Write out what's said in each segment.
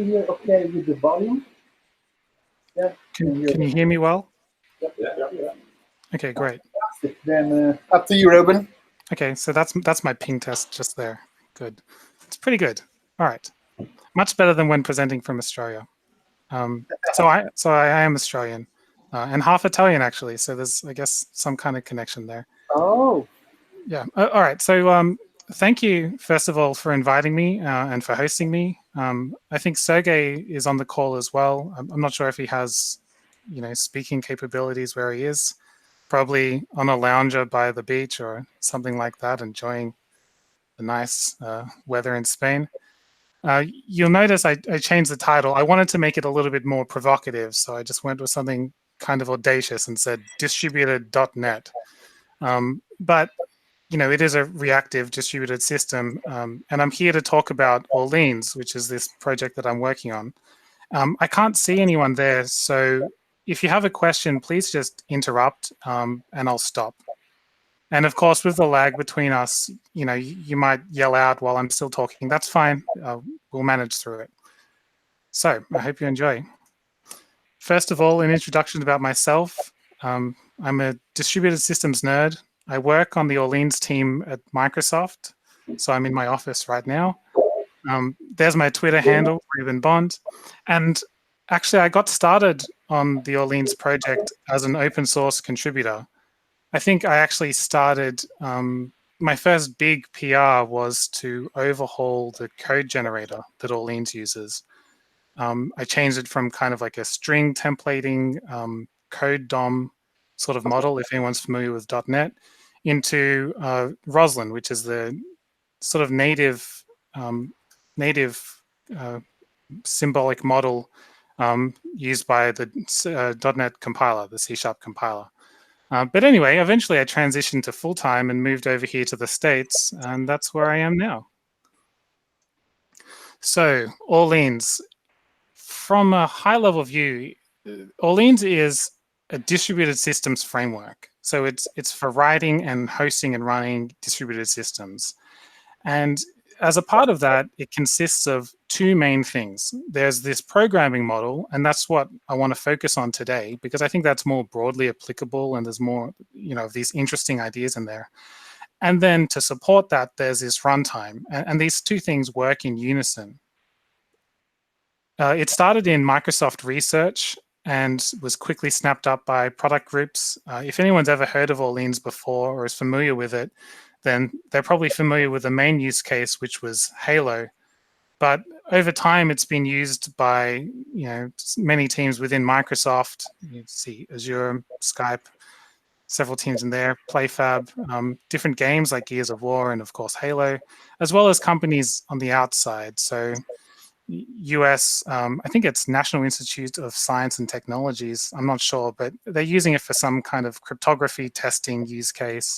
Here, okay, with the volume. Yeah. Can you hear me well? Yeah. Okay, great. Then up to you, Reuben. Okay, so that's my ping test just there. Good. It's pretty good. All right. Much better than when presenting from Australia. So I am Australian and half Italian actually. So there's, I guess, some kind of connection there. Oh. Yeah. All right. So thank you first of all for inviting me and for hosting me. I think Sergey is on the call as well. I'm not sure if he has, speaking capabilities where he is. Probably on a lounger by the beach or something like that, enjoying the nice weather in Spain. You'll notice I changed the title. I wanted to make it a little bit more provocative, so I just went with something kind of audacious and said distributed.net. But it is a reactive distributed system, and I'm here to talk about Orleans, which is this project that I'm working on. I can't see anyone there, so if you have a question, please just interrupt and I'll stop. And of course, with the lag between us, you might yell out while I'm still talking. That's fine. We'll manage through it. So I hope you enjoy. First of all, an introduction about myself. I'm a distributed systems nerd. I work on the Orleans team at Microsoft. So I'm in my office right now. There's my Twitter handle, Reuben Bond. And actually, I got started on the Orleans project as an open source contributor. I think I actually started, my first big PR was to overhaul the code generator that Orleans uses. I changed it from kind of like a string templating code DOM sort of model, if anyone's familiar with .NET, into Roslyn, which is the sort of native symbolic model used by the .NET compiler, the C# compiler. But anyway, eventually I transitioned to full-time and moved over here to the States, and that's where I am now. So, Orleans. From a high-level view, Orleans is a distributed systems framework. So it's for writing and hosting and running distributed systems. And as a part of that, it consists of two main things. There's this programming model, and that's what I want to focus on today, because I think that's more broadly applicable and there's more, of these interesting ideas in there. And then to support that, there's this runtime. And these two things work in unison. It started in Microsoft Research and was quickly snapped up by product groups. If anyone's ever heard of Orleans before or is familiar with it, then they're probably familiar with the main use case, which was Halo. But over time, it's been used by many teams within Microsoft. You see Azure, Skype, several teams in there, PlayFab, different games like Gears of War and, of course, Halo, as well as companies on the outside. So US, I think it's National Institute of Science and Technologies, I'm not sure, but they're using it for some kind of cryptography testing use case,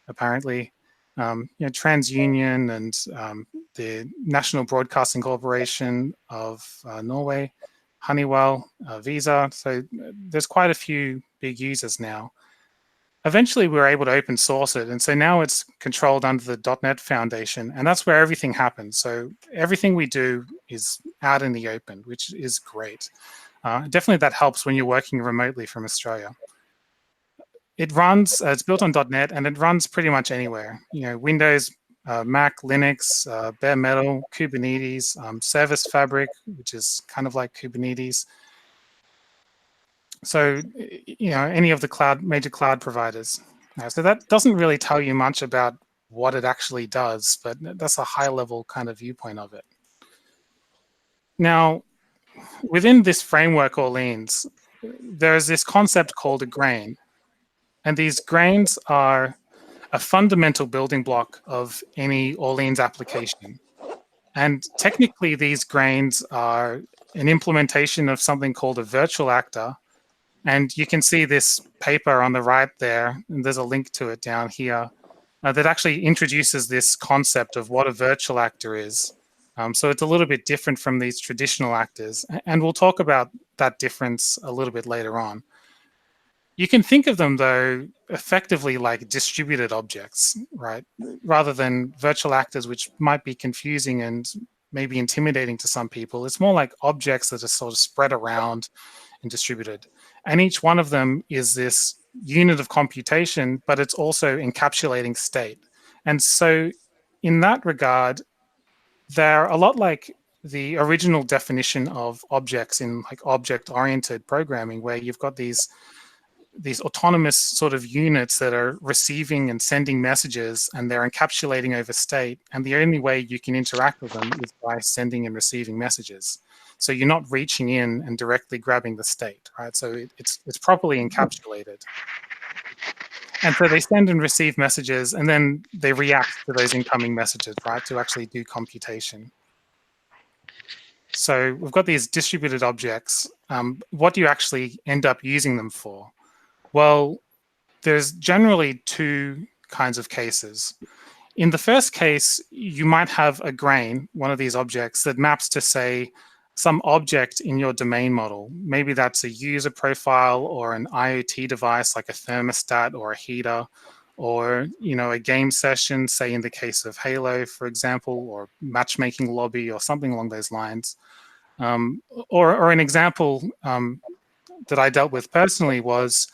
apparently. TransUnion and the National Broadcasting Corporation of Norway, Honeywell, Visa. So there's quite a few big users now. Eventually, we were able to open source it. And so now it's controlled under the .NET Foundation. And that's where everything happens. So everything we do is out in the open, which is great. Definitely that helps when you're working remotely from Australia. It runs, it's built on .NET, and it runs pretty much anywhere. Windows, Mac, Linux, bare metal, Kubernetes, Service Fabric, which is kind of like Kubernetes. So, any of the major cloud providers. So that doesn't really tell you much about what it actually does, but that's a high-level kind of viewpoint of it. Now, within this framework, Orleans, there is this concept called a grain. And these grains are a fundamental building block of any Orleans application. And technically, these grains are an implementation of something called a virtual actor. And you can see this paper on the right there, and there's a link to it down here, that actually introduces this concept of what a virtual actor is. So it's a little bit different from these traditional actors. And we'll talk about that difference a little bit later on. You can think of them, though, effectively like distributed objects, right? Rather than virtual actors, which might be confusing and maybe intimidating to some people. It's more like objects that are sort of spread around and distributed. And each one of them is this unit of computation, but it's also encapsulating state. And so in that regard, they're a lot like the original definition of objects in like object-oriented programming, where you've got these autonomous sort of units that are receiving and sending messages, and they're encapsulating over state. And the only way you can interact with them is by sending and receiving messages. So you're not reaching in and directly grabbing the state, right? So it's properly encapsulated. And so they send and receive messages, and then they react to those incoming messages, right, to actually do computation. So we've got these distributed objects. What do you actually end up using them for? Well, there's generally two kinds of cases. In the first case, you might have a grain, one of these objects, that maps to, say, some object in your domain model. Maybe that's a user profile or an IoT device like a thermostat or a heater, or a game session, say in the case of Halo, for example, or matchmaking lobby or something along those lines. Or an example that I dealt with personally was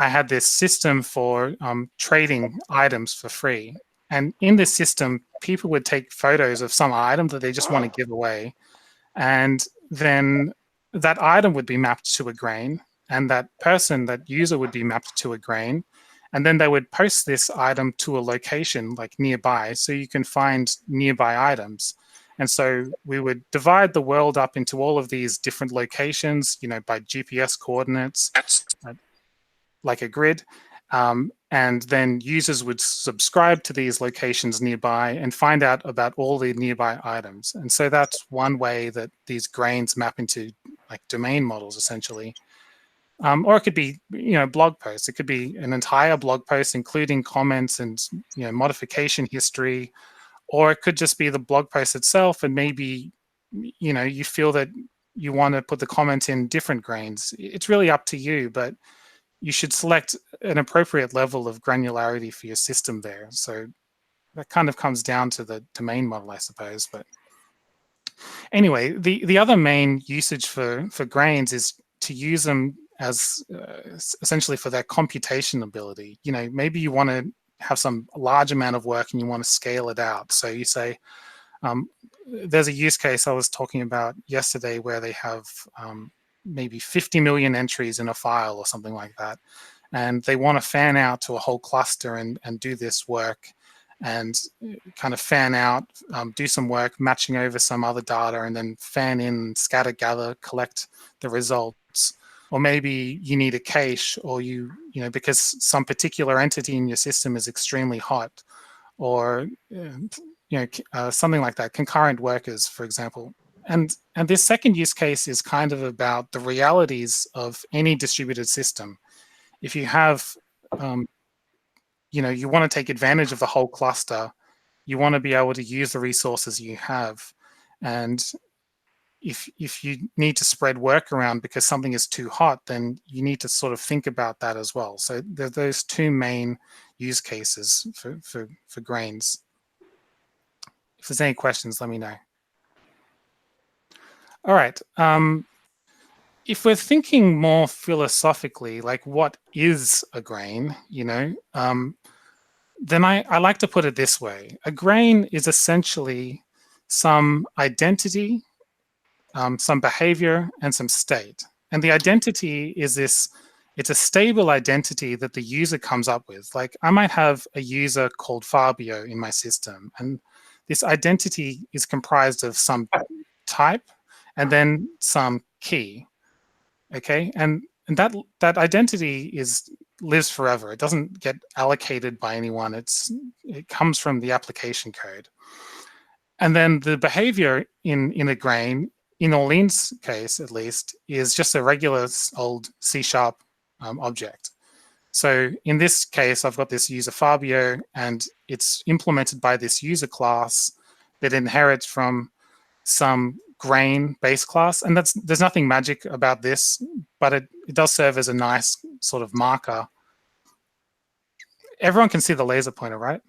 I had this system for trading items for free. And in this system, people would take photos of some item that they just want to give away. And then that item would be mapped to a grain, and that user would be mapped to a grain. And then they would post this item to a location like nearby, so you can find nearby items. And so we would divide the world up into all of these different locations, by GPS coordinates, like a grid. And then users would subscribe to these locations nearby and find out about all the nearby items. And so that's one way that these grains map into like domain models, essentially. Or it could be, blog posts. It could be an entire blog post, including comments and, modification history. Or it could just be the blog post itself, and maybe, you feel that you want to put the comment in different grains. It's really up to you, but you should select an appropriate level of granularity for your system there. So that kind of comes down to the domain model, I suppose. But anyway, the other main usage for grains is to use them as essentially for their computation ability. Maybe you want to have some large amount of work and you want to scale it out. So you say, there's a use case I was talking about yesterday where they have maybe 50 million entries in a file or something like that. And they want to fan out to a whole cluster and do this work and kind of fan out, do some work, matching over some other data, and then fan in, scatter, gather, collect the results. Or maybe you need a cache, or because some particular entity in your system is extremely hot, or something like that, concurrent workers, for example. And this second use case is kind of about the realities of any distributed system. If you have, you want to take advantage of the whole cluster, you want to be able to use the resources you have. And if you need to spread work around because something is too hot, then you need to sort of think about that as well. So there are those two main use cases for grains. If there's any questions, let me know. All right. If we're thinking more philosophically, like what is a grain, then I like to put it this way. A grain is essentially some identity, some behavior, and some state. And the identity is it's a stable identity that the user comes up with. Like I might have a user called Fabio in my system, and this identity is comprised of some type and then some key. Okay, and that identity lives forever. It doesn't get allocated by anyone. It comes from the application code. And then the behavior in a grain, in Orleank's case at least, is just a regular old C# object. So in this case, I've got this user Fabio, and it's implemented by this user class that inherits from some grain base class. And there's nothing magic about this, but it does serve as a nice sort of marker. Everyone can see the laser pointer, right?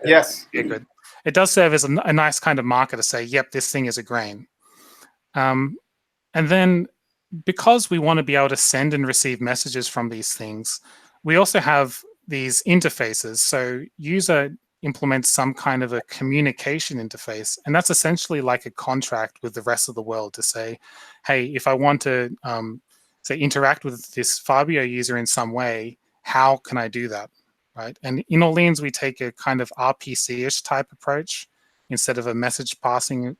Yes. Okay, good. it does serve as a nice kind of marker to say, yep, this thing is a grain. And then because we want to be able to send and receive messages from these things, we also have these interfaces. So user implements some kind of a communication interface, and that's essentially like a contract with the rest of the world to say, hey, if I want to say interact with this Fabio user in some way, how can I do that, right? And in Orleans, we take a kind of RPC-ish type approach instead of a message passing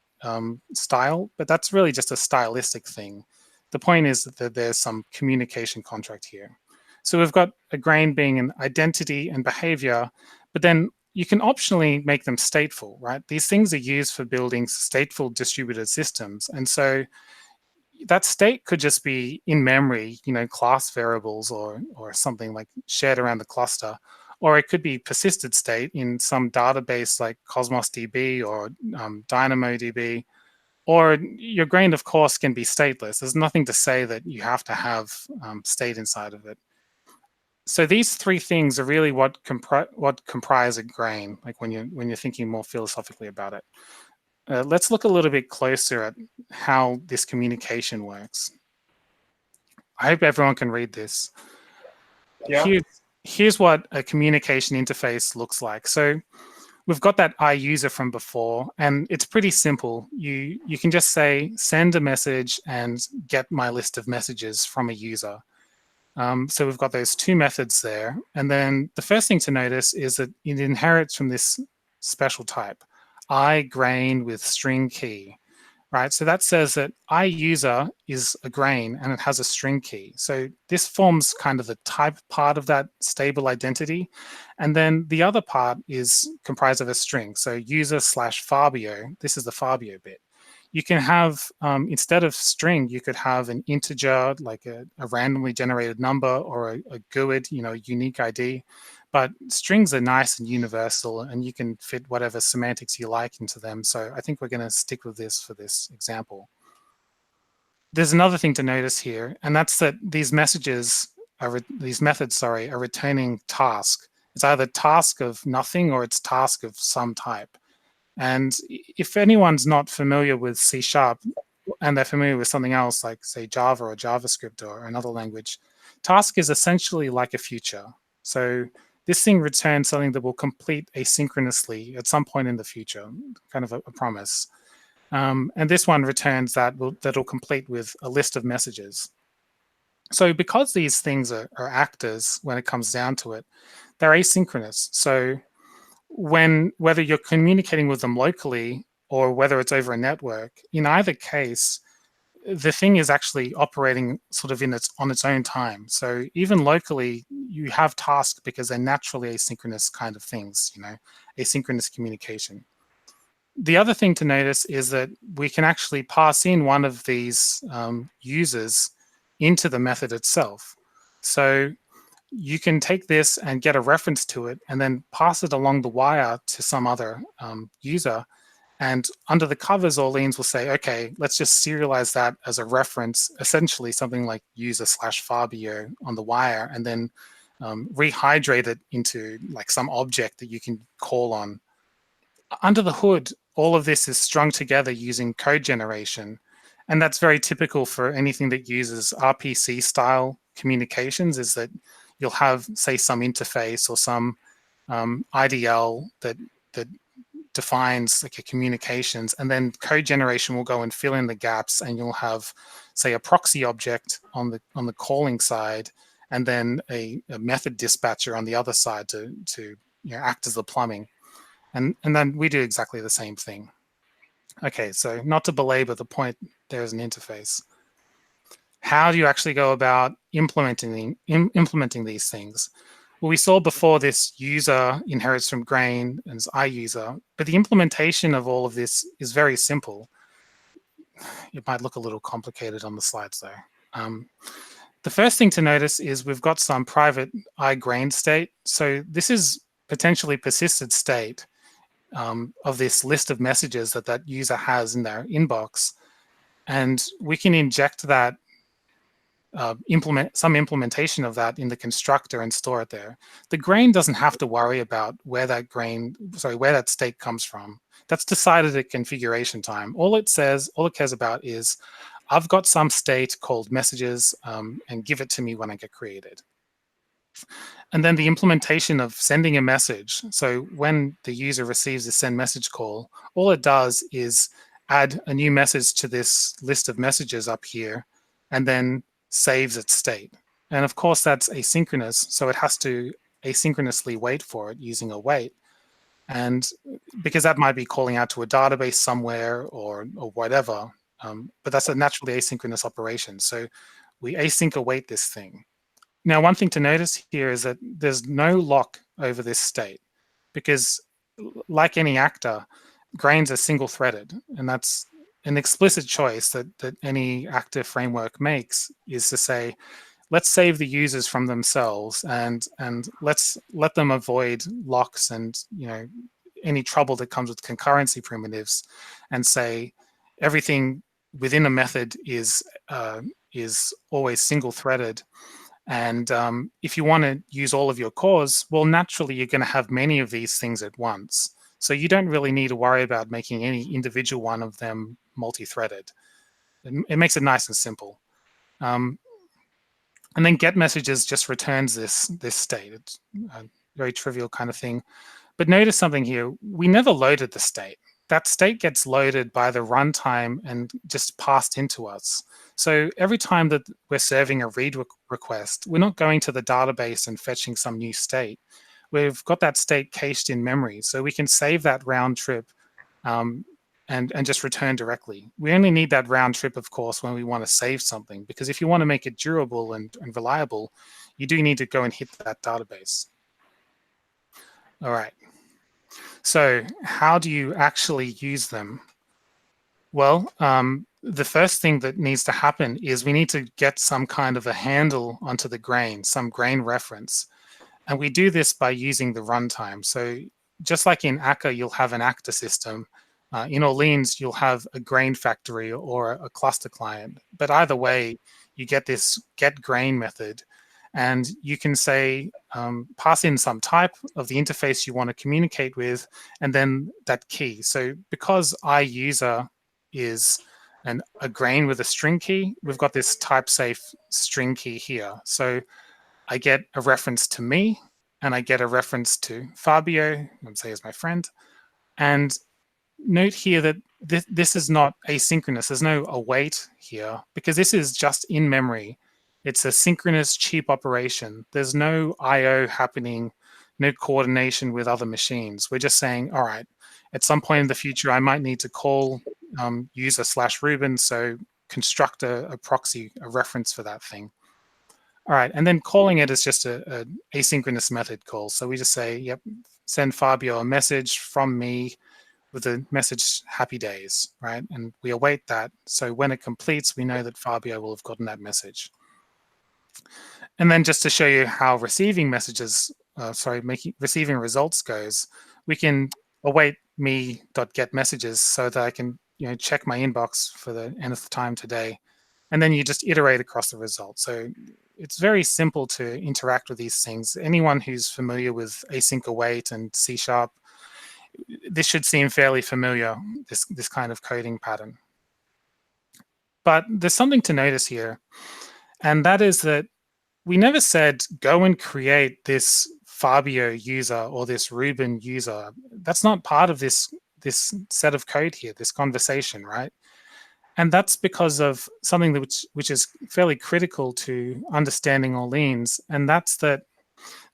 style, but that's really just a stylistic thing. The point is that there's some communication contract here. So we've got a grain being an identity and behavior, but then you can optionally make them stateful, right? These things are used for building stateful distributed systems. And so that state could just be in memory, class variables or something like shared around the cluster, or it could be persisted state in some database like Cosmos DB or DynamoDB, or your grain, of course, can be stateless. There's nothing to say that you have to have state inside of it. So these three things are really what comprise a grain, like when you're thinking more philosophically about it. Let's look a little bit closer at how this communication works. I hope everyone can read this. Yeah. Here's what a communication interface looks like. So we've got that IUser from before, and it's pretty simple. You can just say, send a message and get my list of messages from a user. So we've got those two methods there. And then the first thing to notice is that it inherits from this special type, iGrain with string key, right? So that says that iUser is a grain and it has a string key. So this forms kind of the type part of that stable identity. And then the other part is comprised of a string. So user/Fabio, this is the Fabio bit. You can have, instead of string, you could have an integer, like a randomly generated number, or a GUID, unique ID. But strings are nice and universal, and you can fit whatever semantics you like into them. So I think we're going to stick with this for this example. There's another thing to notice here, and that's that these methods are returning task. It's either task of nothing or it's task of some type. And if anyone's not familiar with C# and they're familiar with something else like, say, Java or JavaScript or another language, task is essentially like a future. So this thing returns something that will complete asynchronously at some point in the future, kind of a promise. And this one returns that'll complete with a list of messages. So because these things are actors when it comes down to it, they're asynchronous. So whether you're communicating with them locally or whether it's over a network, in either case, the thing is actually operating sort of on its own time. So even locally, you have tasks because they're naturally asynchronous kind of things, asynchronous communication. The other thing to notice is that we can actually pass in one of these users into the method itself. So you can take this and get a reference to it and then pass it along the wire to some other user. And under the covers, Orleans will say, okay, let's just serialize that as a reference, essentially something like user/Fabio on the wire, and then rehydrate it into like some object that you can call on. Under the hood, all of this is strung together using code generation. And that's very typical for anything that uses RPC style communications, is that you'll have, say, some interface or some IDL that defines like a communications, and then code generation will go and fill in the gaps, and you'll have, say, a proxy object on the calling side, and then a method dispatcher on the other side to act as the plumbing, and then we do exactly the same thing. Okay, so not to belabor the point, there's an interface. How do you actually go about implementing these things? Well, we saw before this user inherits from grain and is iUser, but the implementation of all of this is very simple. It might look a little complicated on the slides though. The first thing to notice is we've got some private iGrain state. So this is potentially persisted state of this list of messages that user has in their inbox. And we can inject that implement some implementation of that in the constructor and store it there. The grain doesn't have to worry about where that state comes from. That's decided at configuration time. All it cares about is, I've got some state called messages, and give it to me when I get created. And then the implementation of sending a message. So when the user receives a send message call, all it does is add a new message to this list of messages up here, and then saves its state. And of course, that's asynchronous, so it has to asynchronously wait for it using a wait. And because that might be calling out to a database somewhere or whatever, but that's a naturally asynchronous operation. So we async await this thing. Now, one thing to notice here is that there's no lock over this state, because like any actor, grains are single-threaded, and that's an explicit choice that any actor framework makes, is to say, let's save the users from themselves, and let's let them avoid locks and any trouble that comes with concurrency primitives, and say everything within a method is always single-threaded. And if you want to use all of your cores, well, naturally, you're going to have many of these things at once. So you don't really need to worry about making any individual one of them multi-threaded. It makes it nice and simple. And then get messages just returns this state. It's a very trivial kind of thing. But notice something here. We never loaded the state. That state gets loaded by the runtime and just passed into us. So every time that we're serving a read request, we're not going to the database and fetching some new state. We've got that state cached in memory, so we can save that round trip and just return directly. We only need that round trip, of course, when we want to save something, because if you want to make it durable and reliable, you do need to go and hit that database. All right. So how do you actually use them? Well, the first thing that needs to happen is we need to get some kind of a handle onto the grain, some grain reference. And we do this by using the runtime. So just like in Akka, you'll have an actor system. In Orleans, you'll have a grain factory or a cluster client. But either way, you get this get grain method. And you can say, pass in some type of the interface you want to communicate with, and then that key. So because IUser is a grain with a string key, we've got this type safe string key here. So I get a reference to me, and I get a reference to Fabio, let's say is my friend. And note here that this is not asynchronous. There's no await here, because this is just in memory. It's a synchronous, cheap operation. There's no I/O happening, no coordination with other machines. We're just saying, all right, at some point in the future, I might need to call user/Reuben, so construct a proxy, a reference for that thing. All right, and then calling it is just an asynchronous method call. So we just say, yep, send Fabio a message from me with the message happy days, right? And we await that. So when it completes, we know that Fabio will have gotten that message. And then just to show you how receiving messages, receiving results goes, we can await me.get messages so that I can check my inbox for the nth time today. And then you just iterate across the result. So it's very simple to interact with these things. Anyone who's familiar with async await and C#, this should seem fairly familiar, this kind of coding pattern. But there's something to notice here, and that is that we never said go and create this Fabio user or this Reuben user. That's not part of this set of code here, this conversation, right? And that's because of something which is fairly critical to understanding Orleans, and that's that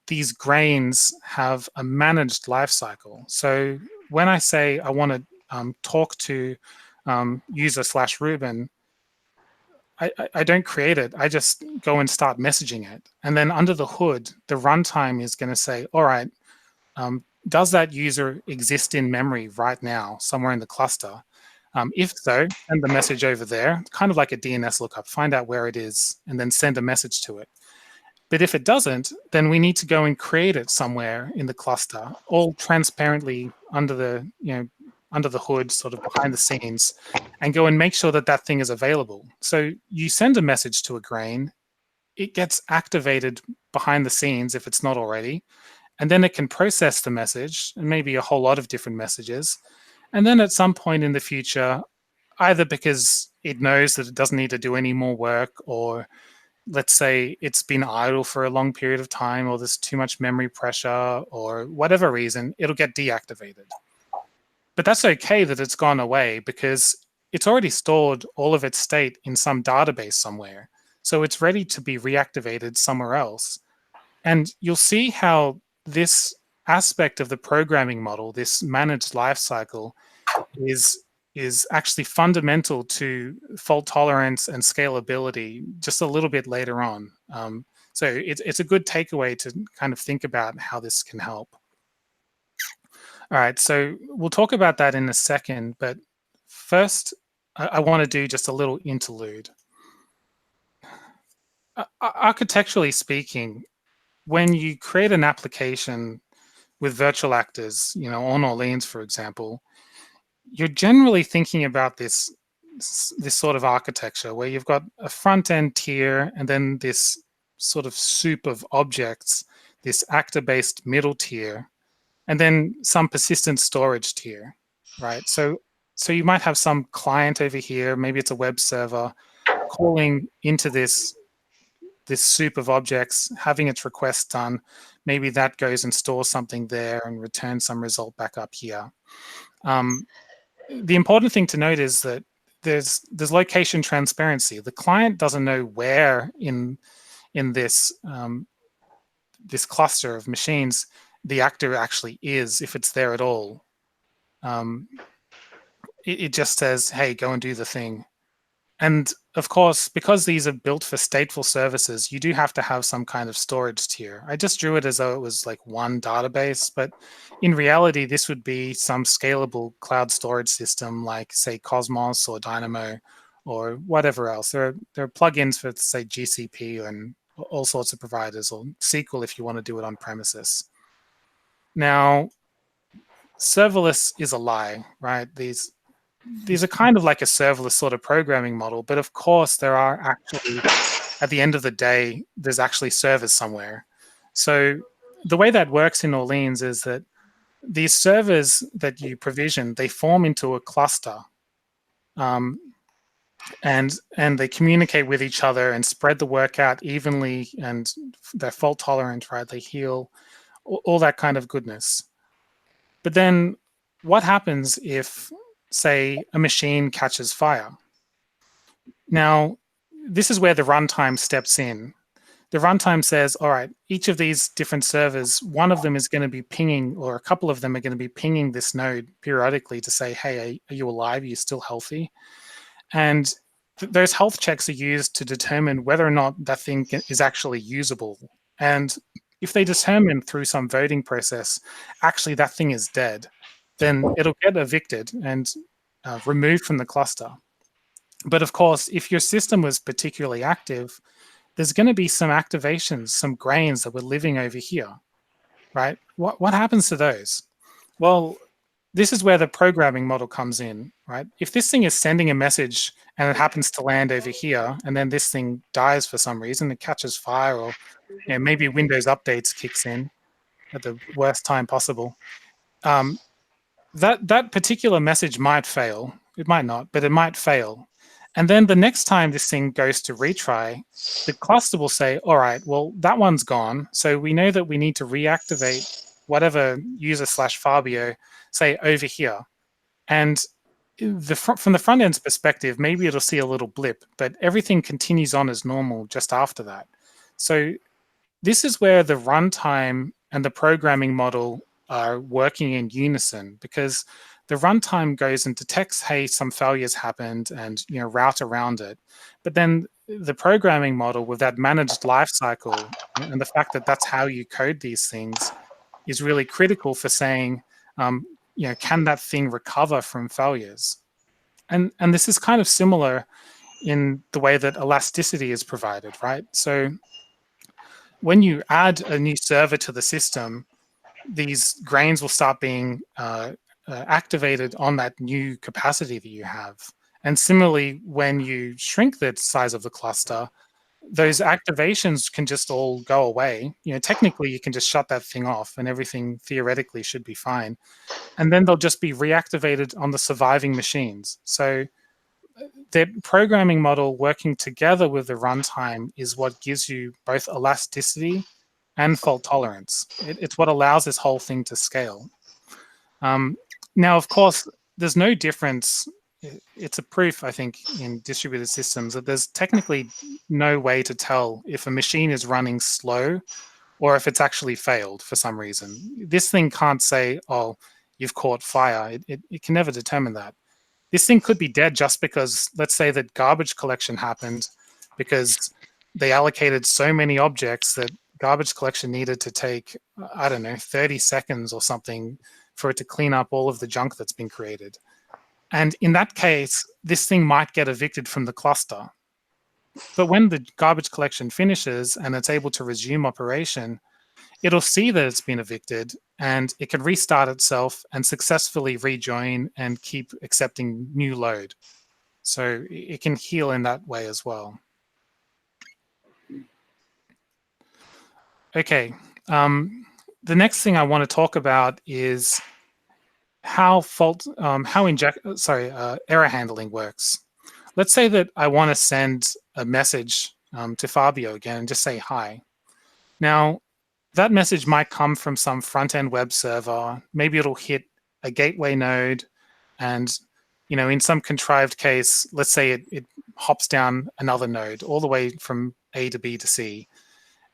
these grains have a managed lifecycle. So when I say I want to talk to user/Reuben, I don't create it. I just go and start messaging it. And then under the hood, the runtime is going to say, all right, does that user exist in memory right now, somewhere in the cluster? If so, send the message over there, kind of like a DNS lookup, find out where it is, and then send a message to it. But if it doesn't, then we need to go and create it somewhere in the cluster, all transparently under the hood, sort of behind the scenes, and go and make sure that that thing is available. So you send a message to a grain, it gets activated behind the scenes if it's not already, and then it can process the message, and maybe a whole lot of different messages. And then at some point in the future, either because it knows that it doesn't need to do any more work, or let's say it's been idle for a long period of time, or there's too much memory pressure, or whatever reason, it'll get deactivated. But that's okay that it's gone away, because it's already stored all of its state in some database somewhere. So it's ready to be reactivated somewhere else. And you'll see how this aspect of the programming model, this managed lifecycle, is actually fundamental to fault tolerance and scalability just a little bit later on. So it's a good takeaway to kind of think about how this can help. All right, so we'll talk about that in a second, but first, I want to do just a little interlude. Architecturally speaking, when you create an application with virtual actors, on Orleans, for example, you're generally thinking about this sort of architecture where you've got a front end tier and then this sort of soup of objects, this actor-based middle tier, and then some persistent storage tier, right? So you might have some client over here, maybe it's a web server, calling into this soup of objects, having its request done. Maybe that goes and stores something there and returns some result back up here. The important thing to note is that there's location transparency. The client doesn't know where in this this cluster of machines the actor actually is, if it's there at all. It just says, hey, go and do the thing. And of course, because these are built for stateful services, you do have to have some kind of storage tier. I just drew it as though it was like one database, but in reality, this would be some scalable cloud storage system like, say, Cosmos or Dynamo or whatever else. There are plugins for, say, GCP and all sorts of providers, or SQL if you want to do it on premises. Now, serverless is a lie, right? These are kind of like a serverless sort of programming model, but of course there are actually, at the end of the day, there's actually servers somewhere. So the way that works in Orleans is that these servers that you provision, they form into a cluster, and they communicate with each other and spread the work out evenly, and they're fault tolerant, right? They heal, all that kind of goodness. But then what happens if, say, a machine catches fire? Now, this is where the runtime steps in. The runtime says, all right, each of these different servers, one of them is going to be pinging, or a couple of them are going to be pinging this node periodically to say, hey, are you alive? Are you still healthy? And those health checks are used to determine whether or not that thing is actually usable. And if they determine through some voting process, actually that thing is dead, then it'll get evicted and removed from the cluster. But of course, if your system was particularly active, there's going to be some activations, some grains that were living over here, right? What happens to those? Well, this is where the programming model comes in, right? If this thing is sending a message and it happens to land over here, and then this thing dies for some reason, it catches fire, or maybe Windows updates kicks in at the worst time possible, that particular message might fail. It might not, but it might fail. And then the next time this thing goes to retry, the cluster will say, all right, well, that one's gone. So we know that we need to reactivate whatever user/Fabio, say, over here. And from the front end's perspective, maybe it'll see a little blip, but everything continues on as normal just after that. So this is where the runtime and the programming model are working in unison, because the runtime goes and detects, hey, some failures happened, and route around it. But then the programming model with that managed lifecycle and the fact that that's how you code these things is really critical for saying, can that thing recover from failures? And this is kind of similar in the way that elasticity is provided, right? So when you add a new server to the system, these grains will start being activated on that new capacity that you have. And similarly, when you shrink the size of the cluster, those activations can just all go away. Technically you can just shut that thing off and everything theoretically should be fine. And then they'll just be reactivated on the surviving machines. So the programming model working together with the runtime is what gives you both elasticity and fault tolerance. It's what allows this whole thing to scale. Now, of course, there's no difference. It's a proof, I think, in distributed systems that there's technically no way to tell if a machine is running slow or if it's actually failed for some reason. This thing can't say, oh, you've caught fire. It can never determine that. This thing could be dead just because, let's say that garbage collection happened because they allocated so many objects that garbage collection needed to take, I don't know, 30 seconds or something for it to clean up all of the junk that's been created. And in that case, this thing might get evicted from the cluster. But when the garbage collection finishes and it's able to resume operation, it'll see that it's been evicted and it can restart itself and successfully rejoin and keep accepting new load. So it can heal in that way as well. Okay, the next thing I want to talk about is how error handling works. Let's say that I want to send a message to Fabio again and just say hi. Now, that message might come from some front-end web server. Maybe it'll hit a gateway node, and in some contrived case, let's say it hops down another node all the way from A to B to C,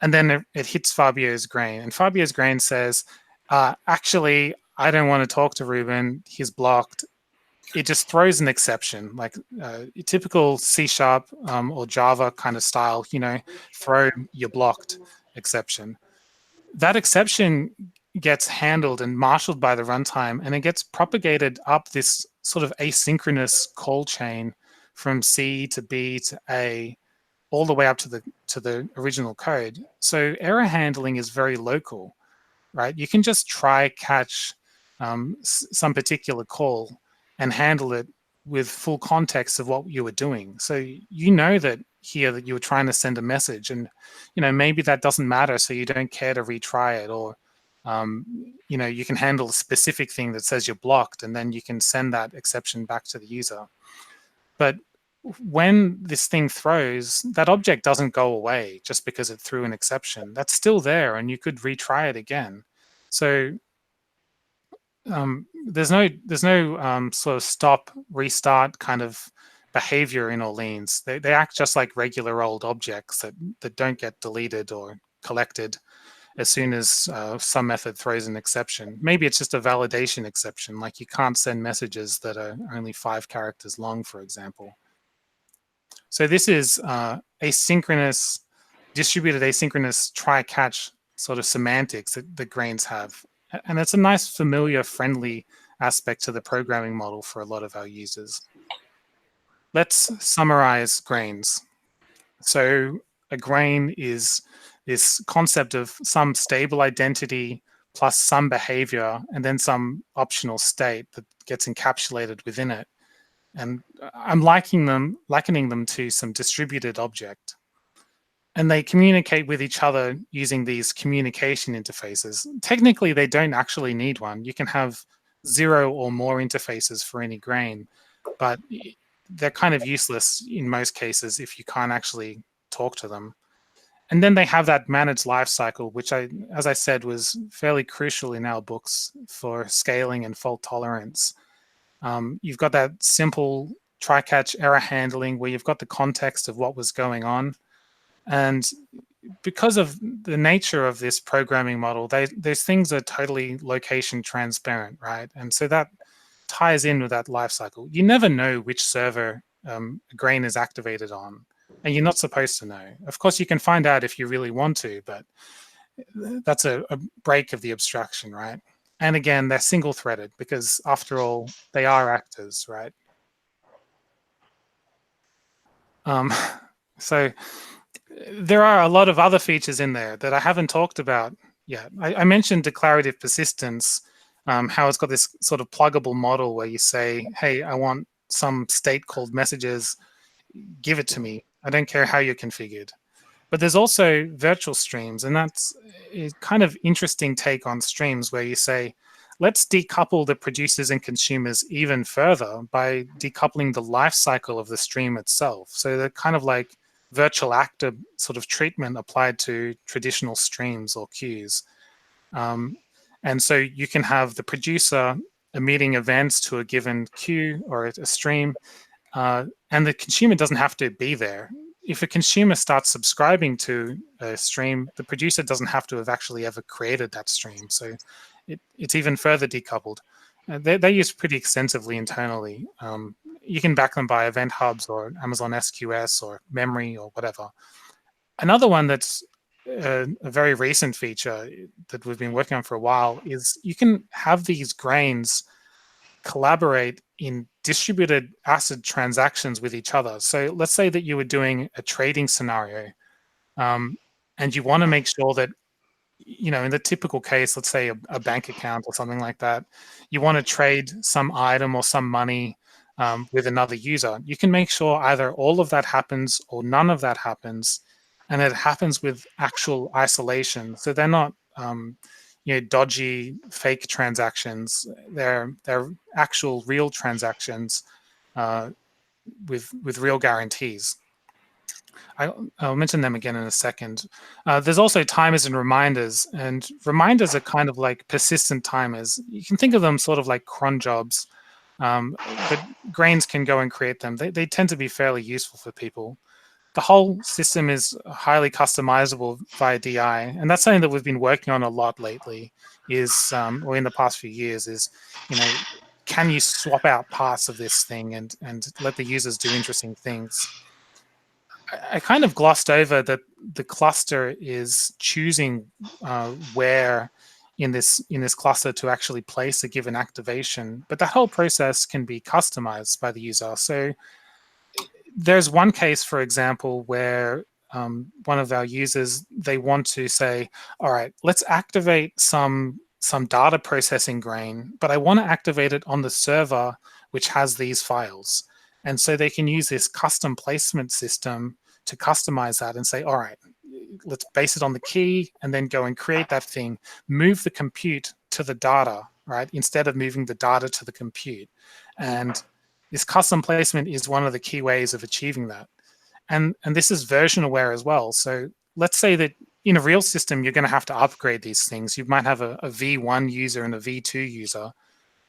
and then it hits Fabio's grain. And Fabio's grain says, actually, I don't want to talk to Reuben. He's blocked. It just throws an exception, like typical C# or Java kind of style, throw you're blocked exception. That exception gets handled and marshaled by the runtime, and it gets propagated up this sort of asynchronous call chain from C to B to A, all the way up to the original code. So error handling is very local, right? You can just try catch some particular call and handle it with full context of what you were doing. So that here that you were trying to send a message, and maybe that doesn't matter, so you don't care to retry it, or you can handle a specific thing that says you're blocked, and then you can send that exception back to the user. But when this thing throws, that object doesn't go away just because it threw an exception. That's still there, and you could retry it again. So there's no sort of stop, restart kind of behavior in Orleans. They act just like regular old objects that don't get deleted or collected as soon as some method throws an exception. Maybe it's just a validation exception, like you can't send messages that are only 5 characters long, for example. So this is asynchronous, distributed asynchronous try-catch sort of semantics that grains have. And it's a nice, familiar, friendly aspect to the programming model for a lot of our users. Let's summarize grains. So a grain is this concept of some stable identity plus some behavior and then some optional state that gets encapsulated within it. And I'm likening them to some distributed object. And they communicate with each other using these communication interfaces. Technically, they don't actually need one. You can have 0 or more interfaces for any grain, but they're kind of useless in most cases if you can't actually talk to them. And then they have that managed lifecycle, which as I said, was fairly crucial in our books for scaling and fault tolerance. You've got that simple try-catch error handling where you've got the context of what was going on. And because of the nature of this programming model, those things are totally location transparent, right? And so that ties in with that lifecycle. You never know which server a grain is activated on, and you're not supposed to know. Of course, you can find out if you really want to, but that's a break of the abstraction, right? And again, they're single-threaded because, after all, they are actors, right? So there are a lot of other features in there that I haven't talked about yet. I mentioned declarative persistence, how it's got this sort of pluggable model where you say, hey, I want some state called messages, give it to me. I don't care how you're configured. But there's also virtual streams, and that's a kind of interesting take on streams where you say, let's decouple the producers and consumers even further by decoupling the life cycle of the stream itself. So they're kind of like virtual actor sort of treatment applied to traditional streams or queues. And so you can have the producer emitting events to a given queue or a stream, and the consumer doesn't have to be there. If a consumer starts subscribing to a stream, the producer doesn't have to have actually ever created that stream. So it's even further decoupled. They're used pretty extensively internally. You can back them by event hubs or Amazon SQS or memory or whatever. Another one that's a very recent feature that we've been working on for a while is you can have these grains collaborate in distributed ACID transactions with each other. So let's say that you were doing a trading scenario, and you want to make sure that, in the typical case, let's say a bank account or something like that, you want to trade some item or some money with another user. You can make sure either all of that happens or none of that happens, and it happens with actual isolation. So they're not dodgy fake transactions. They're actual real transactions with real guarantees. I'll mention them again in a second. There's also timers and reminders are kind of like persistent timers. You can think of them sort of like cron jobs, but grains can go and create them. They tend to be fairly useful for people. The whole system is highly customizable via DI, and that's something that we've been working on a lot lately. Or in the past few years, is can you swap out parts of this thing and let the users do interesting things? I kind of glossed over that the cluster is choosing where in this cluster to actually place a given activation, but that whole process can be customized by the user. So there's one case, for example, where one of our users, they want to say, all right, let's activate some data processing grain, but I want to activate it on the server which has these files. And so they can use this custom placement system to customize that and say, all right, let's base it on the key and then go and create that thing, move the compute to the data, right, instead of moving the data to the compute. And this custom placement is one of the key ways of achieving that. And this is version aware as well. So let's say that in a real system, you're going to have to upgrade these things. You might have a V1 user and a V2 user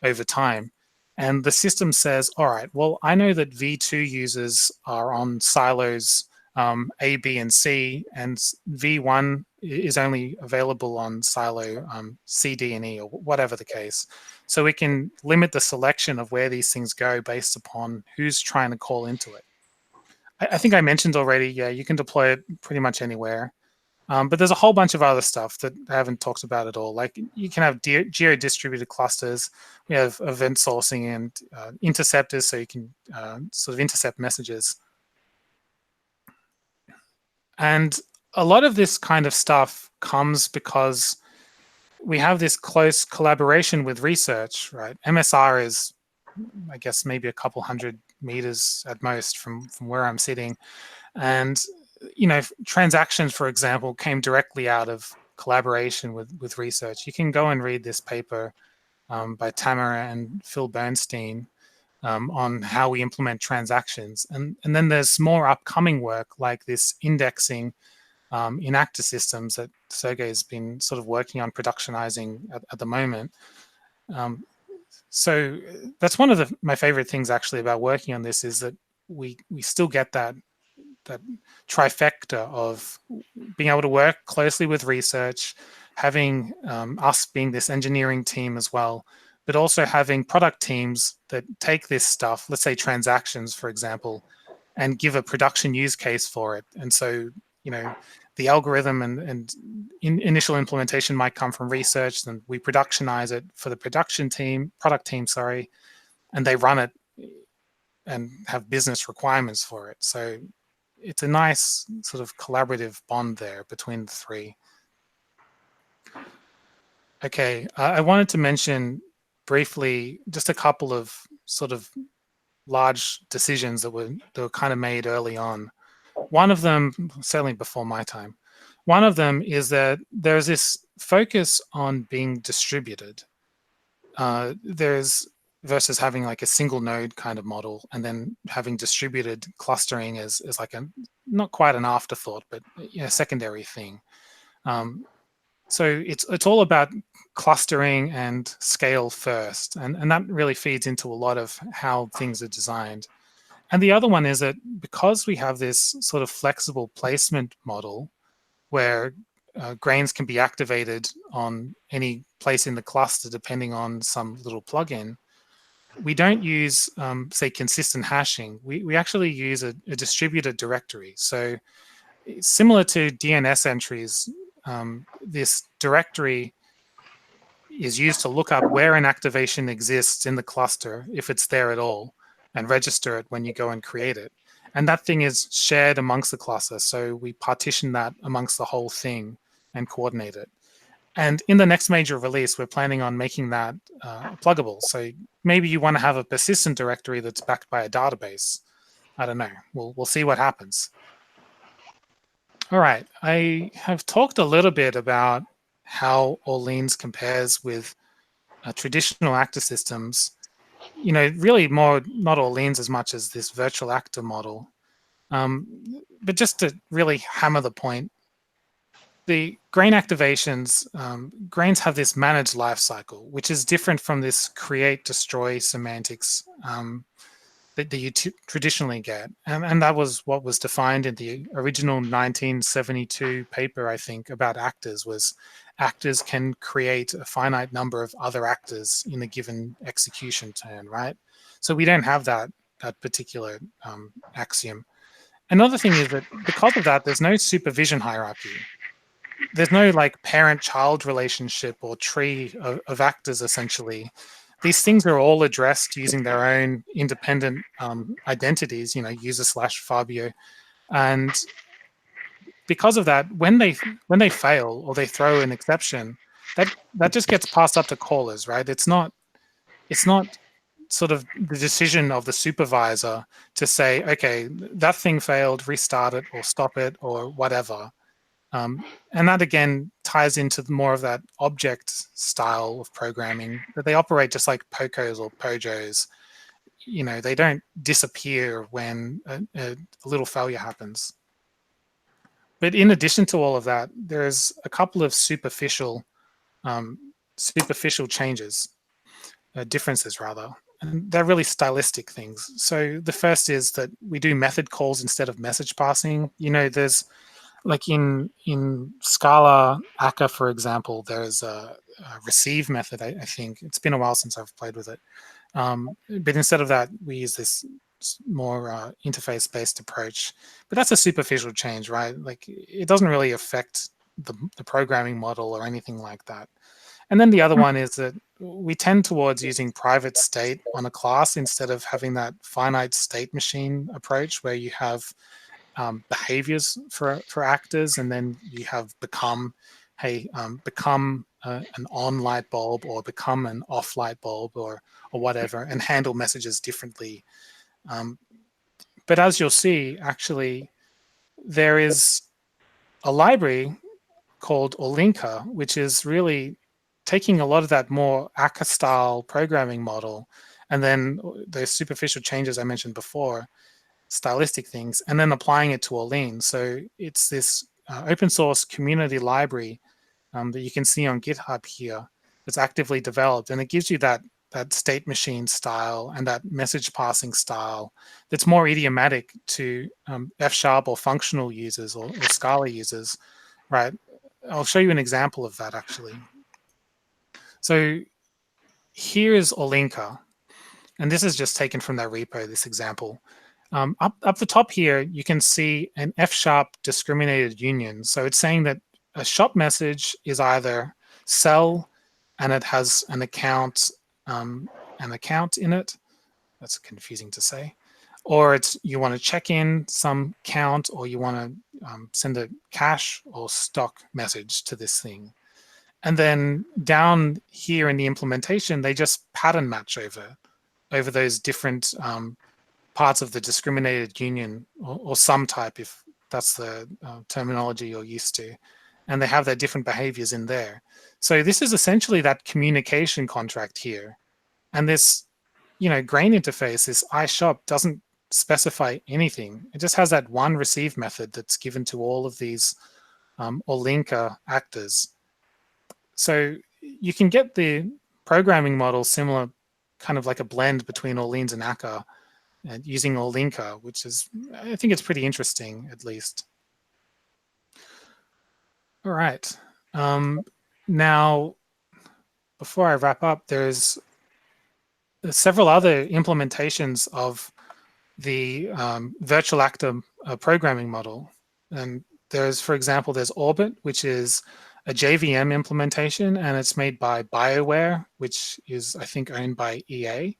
over time. And the system says, all right, well, I know that V2 users are on silos A, B, and C, and V1 is only available on silo C, D, and E, or whatever the case. So we can limit the selection of where these things go based upon who's trying to call into it. I think I mentioned already, yeah, you can deploy it pretty much anywhere. But there's a whole bunch of other stuff that I haven't talked about at all. Like you can have geo-distributed clusters. We have event sourcing and interceptors, so you can sort of intercept messages. And a lot of this kind of stuff comes because we have this close collaboration with research, right? MSR is, I guess, maybe a couple hundred meters at most from where I'm sitting. And transactions, for example, came directly out of collaboration with research. You can go and read this paper by Tamara and Phil Bernstein on how we implement transactions. And then there's more upcoming work like this indexing in actor systems that Sergey has been sort of working on productionizing at the moment. So that's one of my favorite things actually about working on this, is that we still get that trifecta of being able to work closely with research, having us being this engineering team as well, but also having product teams that take this stuff, let's say transactions, for example, and give a production use case for it. And so, the algorithm and initial implementation might come from research, then we productionize it for the product team, and they run it and have business requirements for it. So it's a nice sort of collaborative bond there between the three. Okay, I wanted to mention briefly just a couple of sort of large decisions that were kind of made early on. One of them, certainly before my time, one of them is that there's this focus on being distributed. There's versus having like a single node kind of model, and then having distributed clustering as like a not quite an afterthought, but a secondary thing. So it's all about clustering and scale first, and that really feeds into a lot of how things are designed. And the other one is that because we have this sort of flexible placement model where grains can be activated on any place in the cluster depending on some little plugin, we don't use, say, consistent hashing. We actually use a distributed directory. So similar to DNS entries, this directory is used to look up where an activation exists in the cluster, if it's there at all, and register it when you go and create it. And that thing is shared amongst the cluster. So we partition that amongst the whole thing and coordinate it. And in the next major release, we're planning on making that pluggable. So maybe you want to have a persistent directory that's backed by a database. I don't know. We'll see what happens. All right. I have talked a little bit about how Orleans compares with traditional actor systems. Really more not Orleans as much as this virtual actor model. But just to really hammer the point, the grain activations, grains have this managed lifecycle, which is different from this create, destroy semantics that you traditionally get. And that was what was defined in the original 1972 paper, I think, about actors, was actors can create a finite number of other actors in a given execution turn, right? So we don't have that particular axiom. Another thing is that because of that, there's no supervision hierarchy. There's no like parent-child relationship or tree of actors, essentially. These things are all addressed using their own independent identities, user/Fabio. And because of that, when they fail or they throw an exception, that just gets passed up to callers, right? It's not sort of the decision of the supervisor to say, okay, that thing failed, restart it or stop it or whatever. And that again ties into more of that object style of programming, that they operate just like POCOs or POJOs. They don't disappear when a little failure happens. But in addition to all of that, there's a couple of superficial changes, differences rather, and they're really stylistic things. So the first is that we do method calls instead of message passing. There's like in Scala Akka, for example, there's a receive method. I think it's been a while since I've played with it, but instead of that, we use this more interface-based approach. But that's a superficial change, right? Like it doesn't really affect the programming model or anything like that. And then the other one is that we tend towards using private state on a class instead of having that finite state machine approach where you have behaviors for actors, and then you have become an on light bulb or become an off light bulb or whatever, and handle messages differently. But as you'll see, actually, there is a library called Orleankka, which is really taking a lot of that more Akka style programming model, and then those superficial changes I mentioned before, stylistic things, and then applying it to Orleans. So it's this open source community library that you can see on GitHub here that's actively developed, and it gives you that state machine style and that message passing style that's more idiomatic to F# or functional users or Scala users, right? I'll show you an example of that actually. So here is Orleankka, and this is just taken from their repo, this example. Up the top here, you can see an F# discriminated union. So it's saying that a shop message is either sell and it has an account in it. That's confusing to say. Or it's you want to check in some count, or you want to send a cash or stock message to this thing. And then down here in the implementation, they just pattern match over those different parts of the discriminated union or some type, if That's the terminology you're used to. And they have their different behaviors in there. So this is essentially that communication contract here. And this, grain interface, this iShop, doesn't specify anything. It just has that one receive method that's given to all of these Orleankka actors. So you can get the programming model similar, kind of like a blend between Orleans and Akka, and using Orleankka, which is, I think it's pretty interesting, at least. All right. Now, before I wrap up, there's several other implementations of the virtual actor programming model. And there's, for example, there's Orbit, which is a JVM implementation, and it's made by BioWare, which is, I think, owned by EA.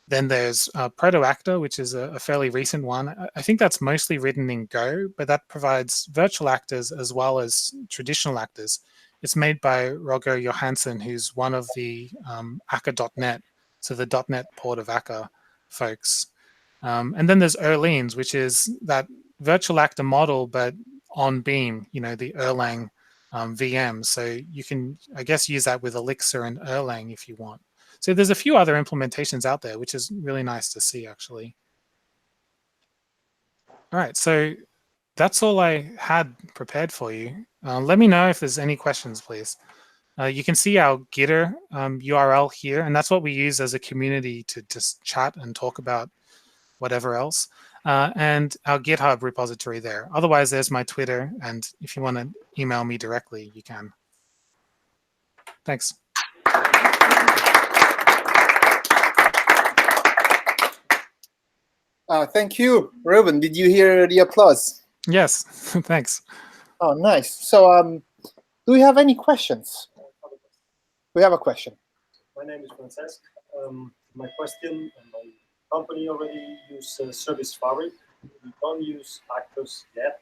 Then there's Protoactor, which is a fairly recent one. I think that's mostly written in Go, but that provides virtual actors as well as traditional actors. It's made by Roger Johansson, who's one of the Akka.net, so the .NET port of Akka folks. And then there's Orleans, which is that virtual actor model, but on Beam, the Erlang VM. So you can, I guess, use that with Elixir and Erlang if you want. So there's a few other implementations out there, which is really nice to see, actually. All right, so that's all I had prepared for you. Let me know if there's any questions, please. You can see our Gitter URL here, and that's what we use as a community to just chat and talk about whatever else, and our GitHub repository there. Otherwise, there's my Twitter, and if you want to email me directly, you can. Thanks. Thank you, Reuben. Did you hear the applause? Yes, thanks. Oh, nice. So do we have any questions? We have a question. My name is Francesc. My question, and my company already use Service Fabric. We don't use actors yet.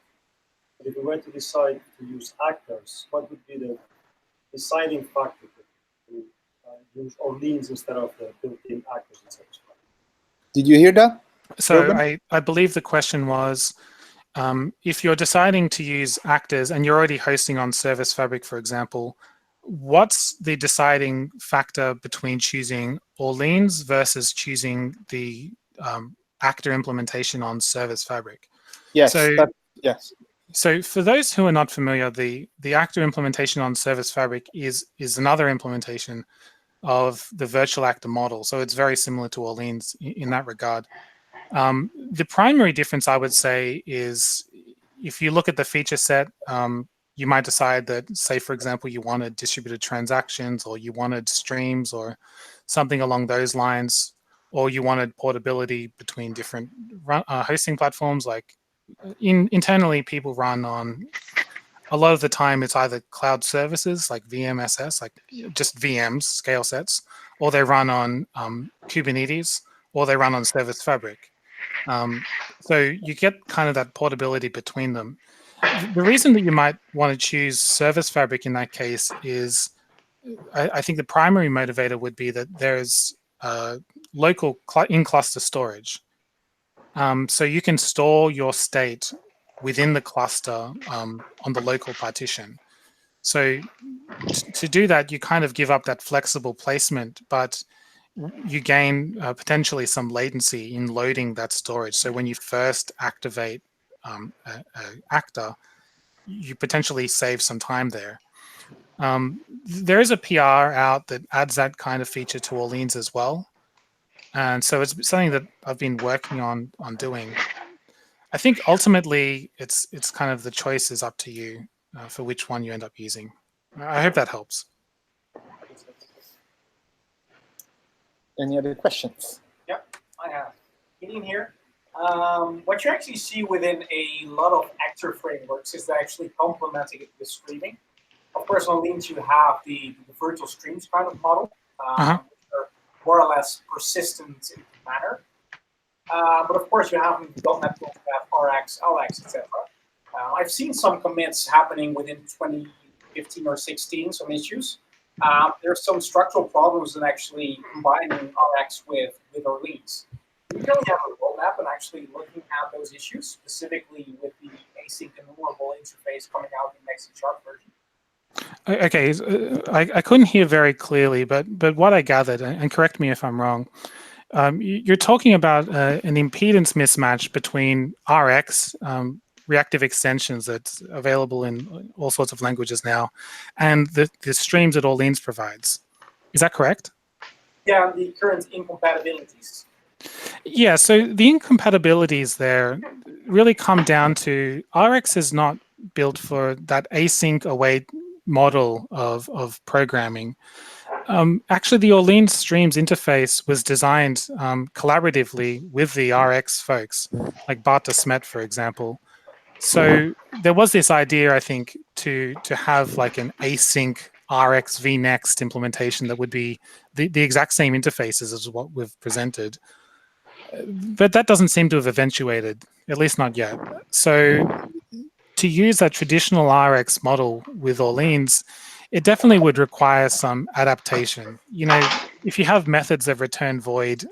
But if we were to decide to use actors, what would be the deciding factor to use Orleans instead of the built-in actors in Service Fabric? Did you hear that? So I believe the question was, if you're deciding to use actors and you're already hosting on Service Fabric, for example, what's the deciding factor between choosing Orleans versus choosing the actor implementation on Service Fabric? Yes. Yes. So for those who are not familiar, the actor implementation on Service Fabric is another implementation of the virtual actor model. So it's very similar to Orleans in that regard. The primary difference, I would say, is if you look at the feature set, you might decide that, say, for example, you wanted distributed transactions, or you wanted streams, or something along those lines, or you wanted portability between different hosting platforms. Like internally, people run on, a lot of the time, it's either cloud services like VMSS, like just VMs, scale sets, or they run on Kubernetes, or they run on Service Fabric. So you get kind of that portability between them. The reason that you might want to choose Service Fabric in that case is, I think the primary motivator would be that there's local in-cluster storage. So you can store your state within the cluster on the local partition. So to do that, you kind of give up that flexible placement, but you gain potentially some latency in loading that storage. So when you first activate an actor, you potentially save some time there. There is a PR out that adds that kind of feature to Orleans as well. And so it's something that I've been working on doing. I think ultimately it's kind of the choice is up to you for which one you end up using. I hope that helps. Any other questions? Yeah, I have. Gideon here. What you actually see within a lot of actor frameworks is they're actually complementing it with streaming. Of course, on Orleans, you have the virtual streams kind of model, which are more or less persistent in manner. But of course, you have in .NET, you have RX, LX, etc. I've seen some commits happening within 2015 or 16, some issues. There's some structural problems in actually combining RX with Orleans. We really have a roadmap and actually looking at those issues, specifically with the async enumerable interface coming out in next sharp version. Okay, I couldn't hear very clearly, but what I gathered, and correct me if I'm wrong, you're talking about an impedance mismatch between RX, reactive extensions that's available in all sorts of languages now, and the streams that Orleans provides. Is that correct? Yeah, the current incompatibilities. Yeah, so the incompatibilities there really come down to RX is not built for that async await model of programming. Actually, the Orleans Streams interface was designed collaboratively with the RX folks, like Bart de Smet, for example. So there was this idea, I think, to have like an async RX vNext implementation that would be the exact same interfaces as what we've presented. But that doesn't seem to have eventuated, at least not yet. So to use that traditional RX model with Orleans, it definitely would require some adaptation. You know, if you have methods of return void,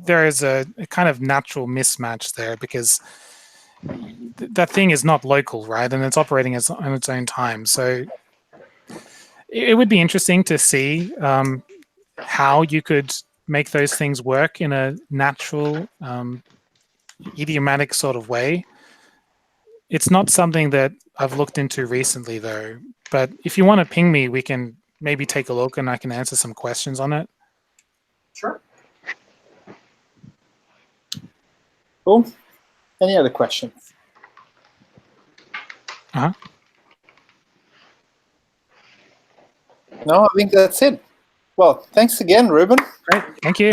there is a kind of natural mismatch there because that thing is not local, right? And it's operating on its own time. So it would be interesting to see how you could make those things work in a natural, idiomatic sort of way. It's not something that I've looked into recently, though. But if you want to ping me, we can maybe take a look and I can answer some questions on it. Sure. Cool. Any other questions? Uh-huh. No, I think that's it. Well, thanks again, Reuben. Great. Thank you.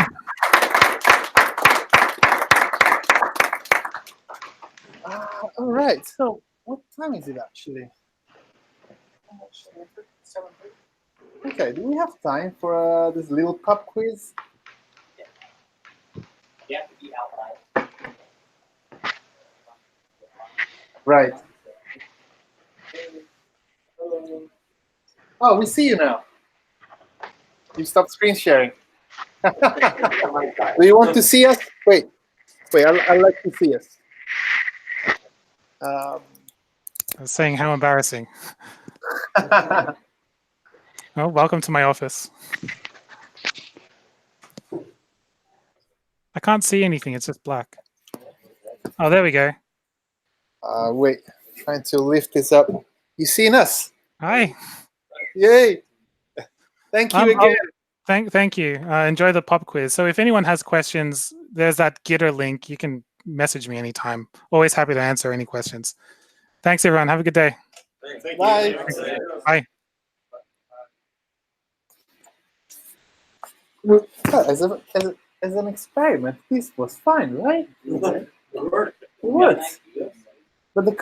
All right. So, what time is it actually? Okay. Do we have time for this little pub quiz? You have to be out loud. Right. Oh, we see you now. You stopped screen sharing. Do you want to see us? Wait. I'd like to see us. I was saying how embarrassing. Oh, welcome to my office. I can't see anything. It's just black. Oh, there we go. Wait. Trying to lift this up. You seen us? Hi. Yay. Thank you again. Thank you. Enjoy the pop quiz. So if anyone has questions, there's that Gitter link. You can message me anytime. Always happy to answer any questions. Thanks, everyone. Have a good day. Bye. Bye. As an experiment, this was fine, right? It worked. But the